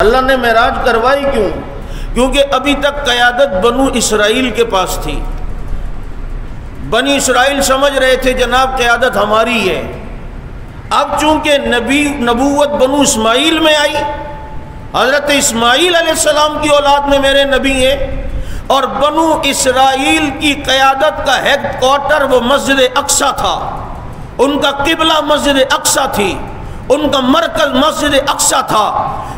اللہ نے معراج کروائی کیوں؟ کیونکہ ابھی تک قیادت بنو اسرائیل کے پاس تھی۔ بنی اسرائیل سمجھ رہے تھے جناب قیادت ہماری ہے۔ اب چونکہ نبوت بنو اسماعیل میں آئی، حضرت اسماعیل علیہ السلام کی اولاد میں میرے نبی ہیں، اور بنو اسرائیل کی قیادت کا ہیڈ کوارٹر وہ مسجد اقصی تھا، ان کا قبلہ مسجد اقصی تھی، ان کا مرکز مسجد اقصی تھا۔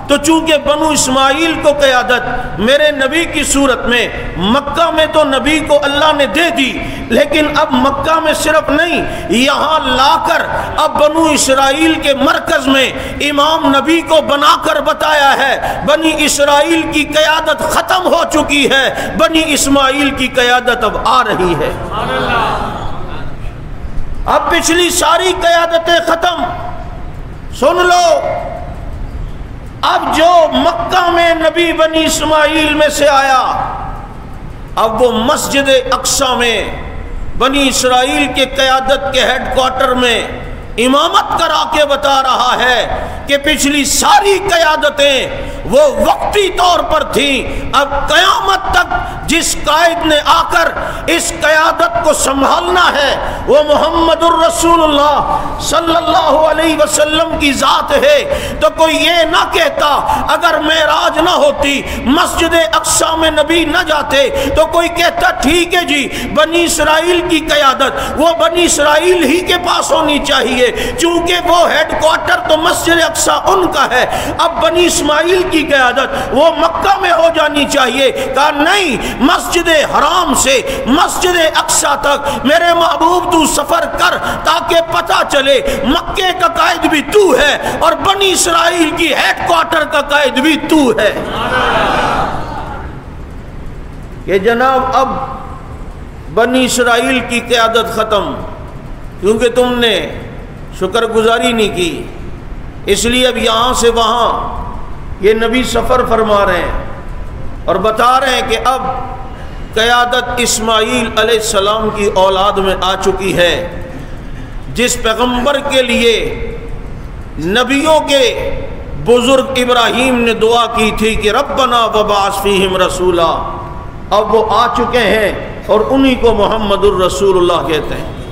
تو چونکہ بنو اسماعیل کو قیادت میرے نبی کی صورت میں مکہ میں تو نبی کو اللہ نے دے دی، لیکن اب مکہ میں صرف نہیں، یہاں لا کر اب بنو اسرائیل کے مرکز میں امام نبی کو بنا کر بتایا ہے بنی اسرائیل کی قیادت ختم ہو چکی ہے، بنی اسماعیل کی قیادت اب آ رہی ہے۔ اب پچھلی ساری قیادتیں ختم۔ سن لو، اب جو مکہ میں نبی بنی اسماعیل میں سے آیا، اب وہ مسجد اقصی میں بنی اسرائیل کے قیادت کے ہیڈ کوارٹر میں امامت کرا کے بتا رہا ہے کہ پچھلی ساری قیادتیں وہ وقتی طور پر تھیں، اب قیامت تک جس قائد نے آ کر اس قیادت کو سنبھالنا ہے وہ محمد الرسول اللہ صلی اللہ علیہ وسلم کی ذات ہے۔ تو کوئی یہ نہ کہتا اگر معراج نہ ہوتی، مسجد اقصی میں نبی نہ جاتے، تو کوئی کہتا ٹھیک ہے جی بنی اسرائیل کی قیادت وہ بنی اسرائیل ہی کے پاس ہونی چاہیے، چونکہ وہ ہیڈ کوارٹر تو مسجد اقصی ان کا ہے، اب بنی اسماعیل کی قیادت وہ مکہ میں ہو جانی چاہیے۔ کہا نہیں، مسجد حرام سے مسجد اقصی تک میرے محبوب تو سفر کر تاکہ پتہ چلے مکے کا قائد بھی تو ہے اور بنی اسرائیل کی ہیڈ کوارٹر کا قائد بھی تو ہے۔ کہ جناب اب بنی اسرائیل کی قیادت ختم، کیونکہ تم نے شکر گزاری نہیں کی، اس لیے اب یہاں سے وہاں یہ نبی سفر فرما رہے ہیں اور بتا رہے ہیں کہ اب قیادت اسماعیل علیہ السلام کی اولاد میں آ چکی ہے، جس پیغمبر کے لیے نبیوں کے بزرگ ابراہیم نے دعا کی تھی کہ ربنا وبعث فیہم رسولا، اب وہ آ چکے ہیں اور انہی کو محمد الرسول اللہ کہتے ہیں۔